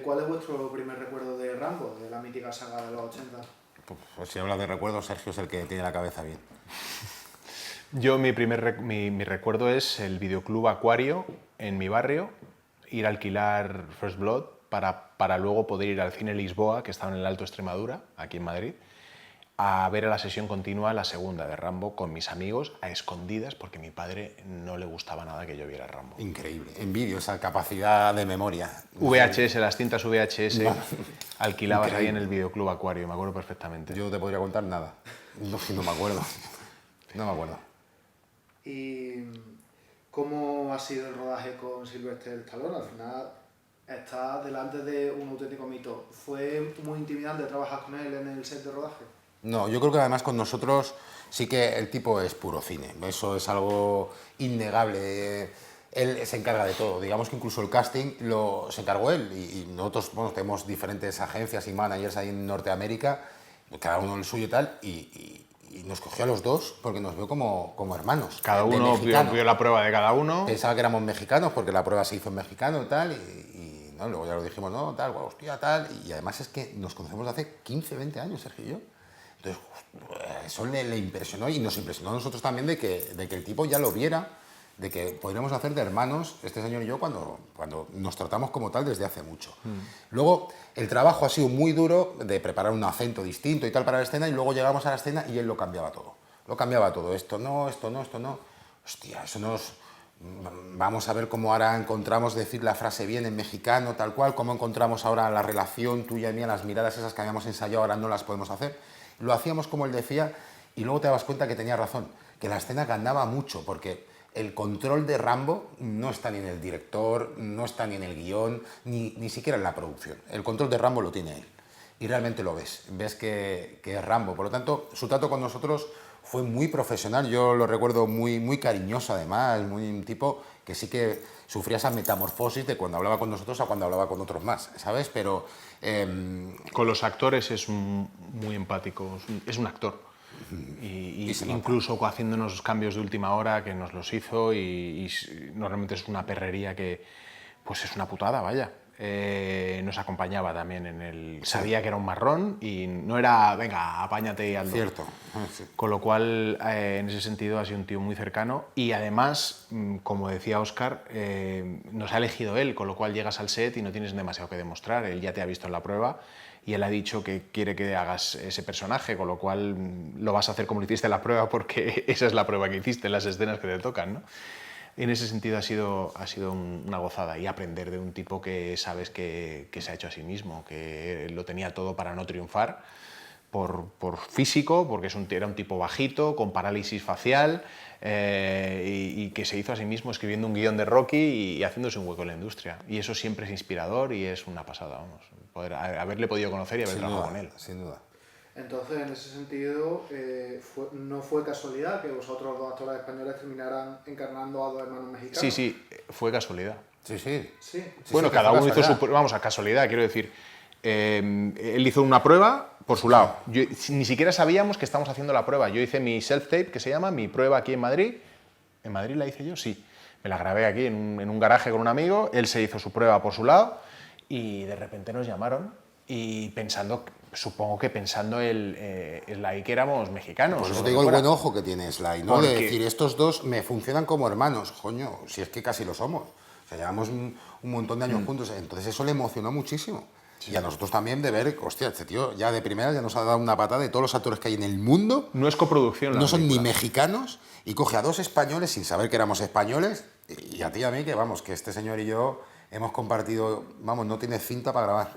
¿Cuál es vuestro primer recuerdo de Rambo, de la mítica saga de los 80? Pues si hablas de recuerdos, Sergio es el que tiene la cabeza bien. Yo mi recuerdo es el videoclub Acuario en mi barrio, ir a alquilar First Blood para luego poder ir al cine Lisboa, que estaba en el Alto Extremadura, aquí en Madrid, a ver a la sesión continua la segunda de Rambo con mis amigos a escondidas porque a mi padre no le gustaba nada que yo viera Rambo. Increíble. Envidio esa capacidad de memoria. VHS, las cintas VHS, alquilabas Increíble. ahí en el videoclub Acuario, me acuerdo perfectamente. Yo no te podría contar nada. No me acuerdo. No me acuerdo. ¿Y cómo ha sido el rodaje con Sylvester Stallone? Al final está delante de un auténtico mito. ¿Fue muy intimidante trabajar con él en el set de rodaje? No, yo creo que además con nosotros sí que el tipo es puro cine. Eso es algo innegable. Él se encarga de todo. Digamos que incluso el casting se encargó él. Y nosotros, bueno, tenemos diferentes agencias y managers ahí en Norteamérica, cada uno el suyo y tal, y nos cogió a los dos porque nos vio como hermanos. Cada de uno mexicano. vio la prueba de cada uno. Pensaba que éramos mexicanos porque la prueba se hizo en mexicano y tal, y no, luego ya lo dijimos, no, tal, guau, hostia, tal, y además es que nos conocemos de hace 15, 20 años, Sergio y yo. Entonces, eso le impresionó y nos impresionó a nosotros también de que el tipo ya lo viera, de que podríamos hacer de hermanos, este señor y yo, cuando nos tratamos como tal desde hace mucho. Luego, el trabajo ha sido muy duro de preparar un acento distinto y tal para la escena, y luego llegamos a la escena y él lo cambiaba todo. Lo cambiaba todo, esto no, esto no, esto no. Hostia, eso nos... Vamos a ver cómo ahora encontramos decir la frase bien en mexicano, tal cual, cómo encontramos ahora la relación tuya y mía, las miradas esas que habíamos ensayado ahora no las podemos hacer. Lo hacíamos como él decía y luego te dabas cuenta que tenía razón, que la escena ganaba mucho, porque el control de Rambo no está ni en el director, no está ni en el guión, ni siquiera en la producción. El control de Rambo lo tiene él. Y realmente lo ves que es Rambo. Por lo tanto, su trato con nosotros fue muy profesional, yo lo recuerdo muy cariñoso además, muy un tipo que sí que sufría esa metamorfosis de cuando hablaba con nosotros a cuando hablaba con otros más, ¿sabes? Pero... Con los actores es muy empático, es un actor. Y incluso haciéndonos cambios de última hora que nos los hizo y normalmente es una perrería que pues es una putada, vaya. Nos acompañaba también en el... Sabía que era un marrón y no era, venga, apáñate y hazlo. Cierto. Sí. Con lo cual, en ese sentido, ha sido un tío muy cercano y además, como decía Óscar, nos ha elegido él, con lo cual llegas al set y no tienes demasiado que demostrar. Él ya te ha visto en la prueba y él ha dicho que quiere que hagas ese personaje, con lo cual lo vas a hacer como lo hiciste en la prueba porque esa es la prueba que hiciste en las escenas que te tocan, ¿no? En ese sentido ha sido una gozada y aprender de un tipo que sabes que se ha hecho a sí mismo, que lo tenía todo para no triunfar, por físico, porque era un tipo bajito, con parálisis facial, y que se hizo a sí mismo escribiendo un guión de Rocky y haciéndose un hueco en la industria. Y eso siempre es inspirador y es una pasada, vamos, haberle podido conocer y haber trabajado con él. Sin duda. Entonces, en ese sentido, no fue casualidad que vosotros dos actores españoles terminaran encarnando a dos hermanos mexicanos. Sí, fue casualidad. Sí. Sí. Bueno, cada uno hizo su... Vamos, a casualidad, quiero decir. Él hizo una prueba por su lado. Ni siquiera sabíamos que estábamos haciendo la prueba. Yo hice mi self-tape, que se llama, mi prueba aquí en Madrid. ¿En Madrid la hice yo? Sí. Me la grabé aquí en un garaje con un amigo. Él se hizo su prueba por su lado y de repente nos llamaron y supongo que pensando Sly que éramos mexicanos. Por eso te digo el buen ojo que tiene Sly, ¿no? De decir, estos dos me funcionan como hermanos. Coño, si es que casi lo somos. O sea, llevamos un montón de años juntos. Entonces eso le emocionó muchísimo. Sí. Y a nosotros también de ver, hostia, este tío ya de primera ya nos ha dado una patada de todos los actores que hay en el mundo. No es coproducción la No son película. ni mexicanos y coge a dos españoles sin saber que éramos españoles y a ti y a mí que vamos, que este señor y yo hemos compartido, vamos, no tienes cinta para grabar.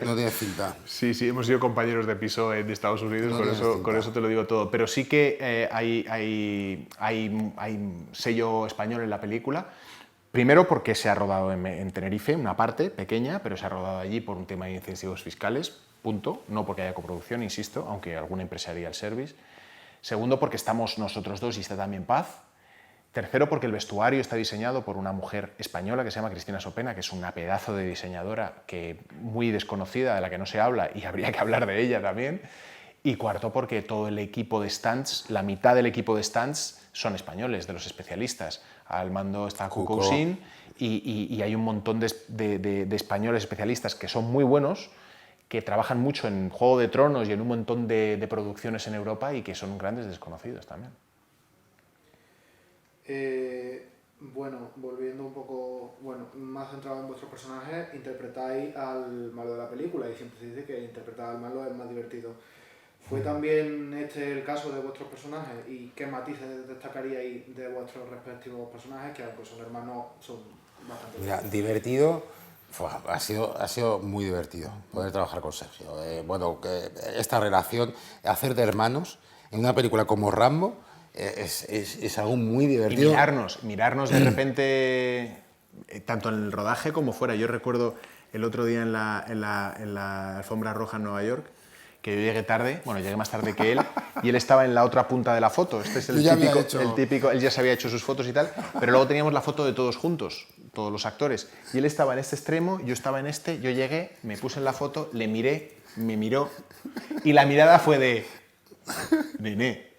No tienes cinta. Sí, hemos sido compañeros de piso de Estados Unidos, con eso te lo digo todo. Pero sí que hay sello español en la película. Primero porque se ha rodado en Tenerife, una parte pequeña, pero se ha rodado allí por un tema de incentivos fiscales, punto. No porque haya coproducción, insisto, aunque alguna empresa haría el service. Segundo porque estamos nosotros dos y está también Paz. Tercero, porque el vestuario está diseñado por una mujer española que se llama Cristina Sopena, que es una pedazo de diseñadora muy desconocida, de la que no se habla y habría que hablar de ella también. Y cuarto, porque todo el equipo de stunts, la mitad del equipo de stunts son españoles, de los especialistas. Al mando está Cuco Sin y hay un montón de españoles especialistas que son muy buenos, que trabajan mucho en Juego de Tronos y en un montón de producciones en Europa y que son grandes desconocidos también. Bueno, volviendo un poco, bueno, más centrado en vuestros personajes, interpretáis al malo de la película y siempre se dice que interpretar al malo es más divertido. ¿Fue también este el caso de vuestros personajes? ¿Y qué matices destacaríais de vuestros respectivos personajes, que aunque son hermanos, son bastante Mira, divertido, ha sido muy divertido poder trabajar con Sergio. Bueno, esta relación, hacer de hermanos en una película como Rambo, es algo muy divertido. Y mirarnos de repente, tanto en el rodaje como fuera. Yo recuerdo el otro día en la alfombra roja en Nueva York, que yo llegué tarde, bueno, llegué más tarde que él, y él estaba en la otra punta de la foto. Este es el típico, él ya se había hecho sus fotos y tal, pero luego teníamos la foto de todos juntos, todos los actores. Y él estaba en este extremo, yo estaba en este, yo llegué, me puse en la foto, le miré, me miró, y la mirada fue de... Nené.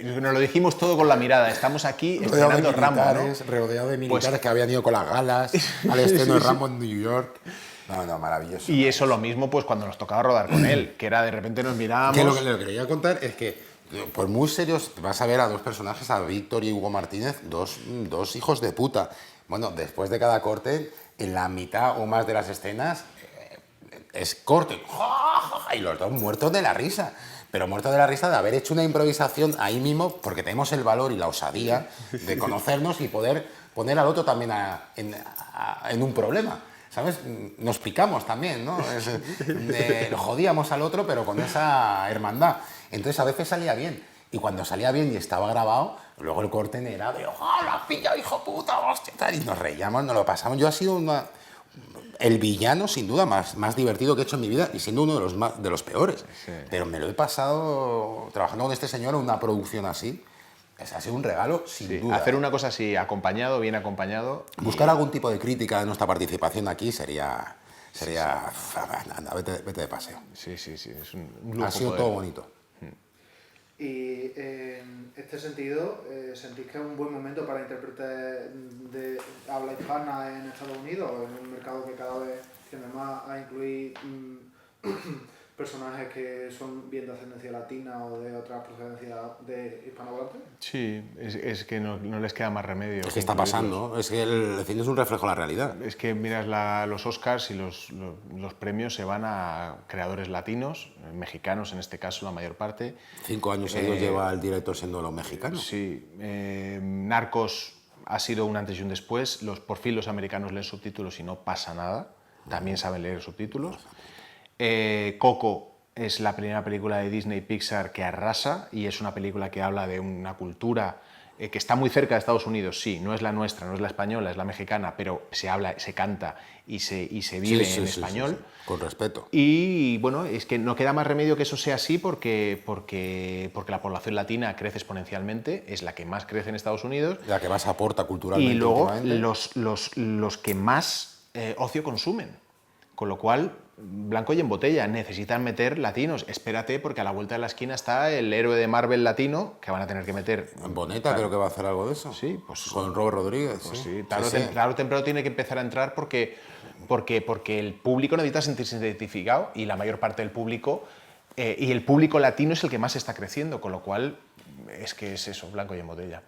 Nos lo dijimos todo con la mirada. Estamos aquí estrenando Rambo, ¿no? Rodeado de militares que habían ido con las galas al estreno de Rambo en New York. No, maravilloso. Y eso lo mismo pues cuando nos tocaba rodar con él, que era de repente nos mirábamos... Que lo que le quería contar es que, por muy serios, vas a ver a dos personajes, a Víctor y Hugo Martínez, dos hijos de puta. Bueno, después de cada corte, en la mitad o más de las escenas, es corte. Y los dos muertos de la risa. Pero muertos de la risa de haber hecho una improvisación ahí mismo, porque tenemos el valor y la osadía de conocernos y poder poner al otro también en un problema. ¿Sabes? Nos picamos también, ¿no? Lo jodíamos al otro, pero con esa hermandad. Entonces a veces salía bien. Y cuando salía bien y estaba grabado, luego el corte era de ¡oh, lo has pillado, hijo puta! ¡Hostia! Y nos reíamos, nos lo pasamos. Yo ha sido el villano, sin duda, más divertido que he hecho en mi vida y siendo uno de los peores. Sí. Pero me lo he pasado trabajando con este señor en una producción así. Ha sido un regalo, sin duda. Hacer una cosa así, acompañado, bien acompañado. Buscar algún tipo de crítica de nuestra participación aquí sería anda, vete de paseo. Sí, es un lujo. Ha sido todo bonito. Y en este sentido, ¿sentís que es un buen momento para intérpretes de habla hispana en Estados Unidos, en un mercado que cada vez tiende más a incluir personajes que son bien de ascendencia latina o de otra procedencia de hispanohablantes? Sí, es que no les queda más remedio. Es que está pasando, es que el cine es un reflejo de la realidad. Es que miras los Oscars y los premios se van a creadores latinos, mexicanos en este caso, la mayor parte. 5 años seguidos lleva el director siendo los mexicanos. Sí, Narcos ha sido un antes y un después. Por fin los americanos leen subtítulos y no pasa nada, también saben leer subtítulos. Coco es la primera película de Disney Pixar que arrasa y es una película que habla de una cultura que está muy cerca de Estados Unidos, sí, no es la nuestra, no es la española, es la mexicana, pero se habla, se canta y se vive en español. Sí. Con respeto. Y bueno, es que no queda más remedio que eso sea así porque la población latina crece exponencialmente, es la que más crece en Estados Unidos. La que más aporta culturalmente. Y luego los que más ocio consumen. Con lo cual, blanco y en botella, necesitan meter latinos. Espérate, porque a la vuelta de la esquina está el héroe de Marvel latino, que van a tener que meter... Boneta creo que va a hacer algo de eso. Sí, pues... Con Robert Rodríguez. Pues sí. Tarde o temprano tiene que empezar a entrar porque el público necesita sentirse identificado y la mayor parte del público... y el público latino es el que más está creciendo, con lo cual es que es eso, blanco y en botella.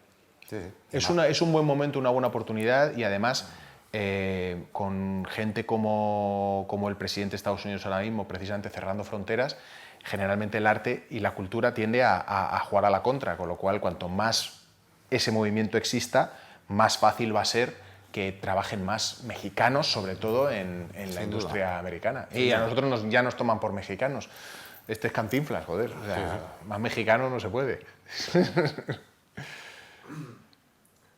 Sí. Es un buen momento, una buena oportunidad y además... con gente como el presidente de Estados Unidos ahora mismo, precisamente cerrando fronteras, generalmente el arte y la cultura tiende a jugar a la contra, con lo cual cuanto más ese movimiento exista, más fácil va a ser que trabajen más mexicanos, sobre todo en la industria americana. Y a nosotros ya nos toman por mexicanos. Este es Cantinflas, joder. O sea, más mexicano no se puede.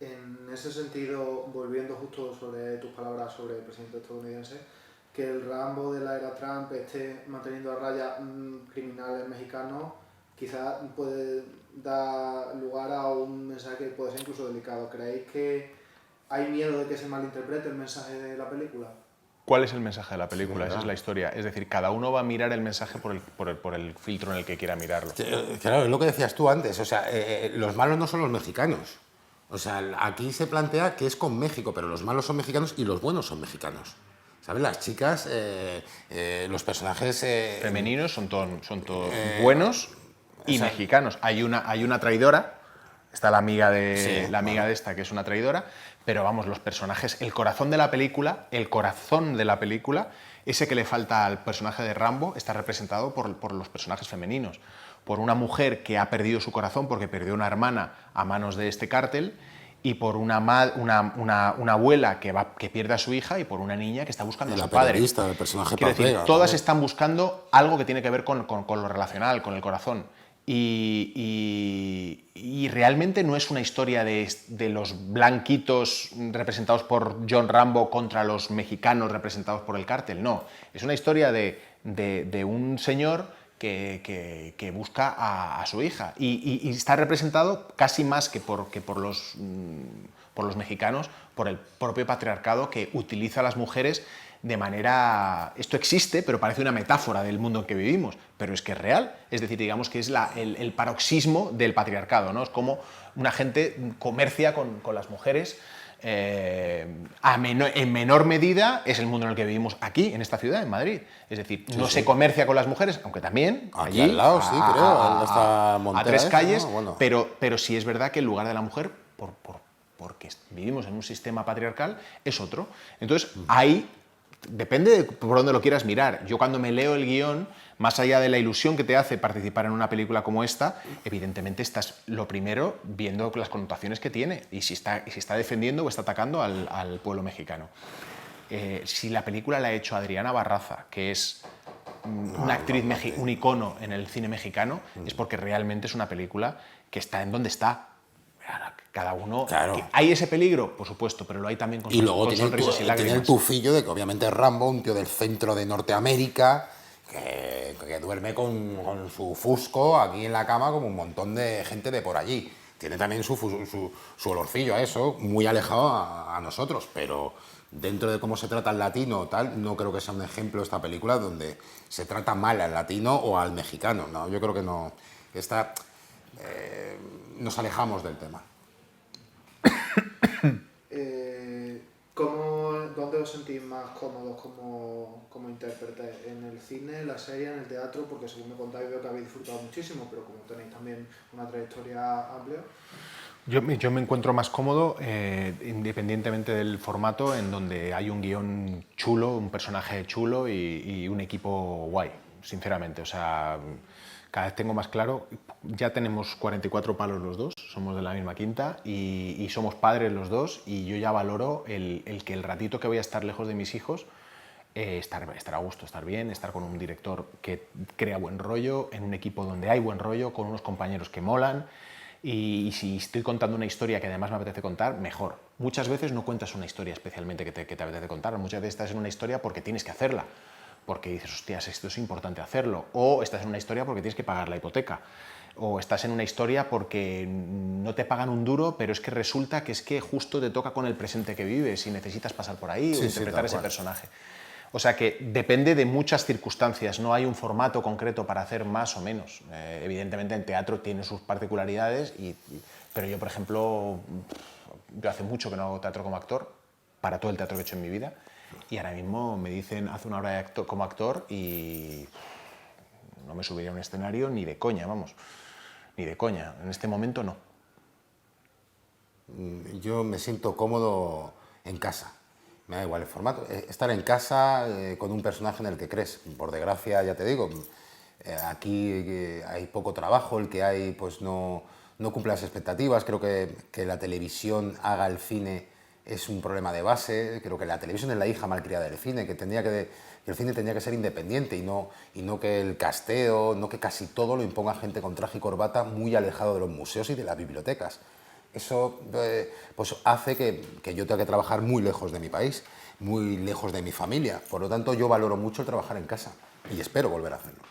En ese sentido, volviendo justo sobre tus palabras sobre el presidente estadounidense, que el Rambo de la era Trump esté manteniendo a raya criminales mexicanos, quizás puede dar lugar a un mensaje que puede ser incluso delicado. ¿Creéis que hay miedo de que se malinterprete el mensaje de la película? ¿Cuál es el mensaje de la película? Sí, esa es la historia. Es decir, cada uno va a mirar el mensaje por el filtro en el que quiera mirarlo. Claro, es lo que decías tú antes. O sea, los malos no son los mexicanos. O sea, aquí se plantea que es con México, pero los malos son mexicanos y los buenos son mexicanos. ¿Sabes? Las chicas, los personajes... Femeninos son todos buenos y mexicanos. Hay una traidora, está la amiga de esta que es una traidora, pero vamos, los personajes, el corazón de la película, ese que le falta al personaje de Rambo, está representado por los personajes femeninos. Por una mujer que ha perdido su corazón porque perdió una hermana a manos de este cártel, y por una abuela que pierde a su hija, y por una niña que está buscando a su padre. El personaje Quiero decir, todas están buscando algo que tiene que ver con lo relacional, con el corazón. Y realmente no es una historia de los blanquitos representados por John Rambo contra los mexicanos representados por el cártel, no. Es una historia de un señor que busca a su hija y está representado casi más que por los mexicanos, por el propio patriarcado que utiliza a las mujeres de manera... Esto existe, pero parece una metáfora del mundo en que vivimos, pero es que es real. Es decir, digamos que es el paroxismo del patriarcado, ¿no? Es como una gente comercia con las mujeres. En menor medida es el mundo en el que vivimos aquí, en esta ciudad, en Madrid. Es decir, no se comercia con las mujeres, aunque también aquí allí, al lado, sí, creo, a 3 calles, ¿no? Bueno. pero sí es verdad que el lugar de la mujer, porque vivimos en un sistema patriarcal, es otro. Entonces, ahí depende de por dónde lo quieras mirar. Yo cuando me leo el guión, más allá de la ilusión que te hace participar en una película como esta, evidentemente estás lo primero viendo las connotaciones que tiene y si está defendiendo o está atacando al pueblo mexicano. Si la película la ha hecho Adriana Barraza, que es una actriz, un icono en el cine mexicano, es porque realmente es una película que está en donde está. Cada uno... Claro. ¿Hay ese peligro? Por supuesto, pero lo hay también con, y luego con sonrisas y lágrimas. tiene el tufillo de que obviamente es Rambo, un tío del centro de Norteamérica, que duerme con su fusco aquí en la cama como un montón de gente de por allí. Tiene también su olorcillo a eso, muy alejado a nosotros, pero dentro de cómo se trata al latino tal, no creo que sea un ejemplo esta película donde se trata mal al latino o al mexicano. No, yo creo que no. Nos alejamos del tema. ¿Dónde os sentís más cómodos como intérpretes? ¿En el cine, en la serie, en el teatro? Porque según me contáis veo que habéis disfrutado muchísimo, pero como tenéis también una trayectoria amplia. Yo me encuentro más cómodo, independientemente del formato, en donde hay un guión chulo, un personaje chulo y un equipo guay, sinceramente. O sea, cada vez tengo más claro, ya tenemos 44 palos los dos, somos de la misma quinta y somos padres los dos, y yo ya valoro el que el ratito que voy a estar lejos de mis hijos, estar a gusto, estar bien, estar con un director que crea buen rollo, en un equipo donde hay buen rollo, con unos compañeros que molan. Y si estoy contando una historia que además me apetece contar, mejor. Muchas veces no cuentas una historia especialmente que te apetece contar, muchas veces estás en una historia porque tienes que hacerla, porque dices, hostias, esto es importante hacerlo, o estás en una historia porque tienes que pagar la hipoteca, o estás en una historia porque no te pagan un duro, pero es que resulta que justo te toca con el presente que vives y necesitas pasar por ahí o interpretar ese personaje. O sea que depende de muchas circunstancias, no hay un formato concreto para hacer más o menos. Evidentemente el teatro tiene sus particularidades, pero yo, por ejemplo, yo hace mucho que no hago teatro como actor, para todo el teatro que he hecho en mi vida, y ahora mismo me dicen, haz una hora como actor y no me subiría a un escenario ni de coña, vamos, ni de coña, en este momento no. Yo me siento cómodo en casa. Me da igual el formato. Estar en casa con un personaje en el que crees. Por desgracia, ya te digo, aquí hay poco trabajo, el que hay pues no cumple las expectativas. Creo que la televisión haga el cine es un problema de base. Creo que la televisión es la hija malcriada del cine, que el cine tendría que ser independiente y no que el casteo, no que casi todo lo imponga gente con traje y corbata muy alejado de los museos y de las bibliotecas. Eso pues hace que yo tenga que trabajar muy lejos de mi país, muy lejos de mi familia. Por lo tanto, yo valoro mucho el trabajar en casa y espero volver a hacerlo.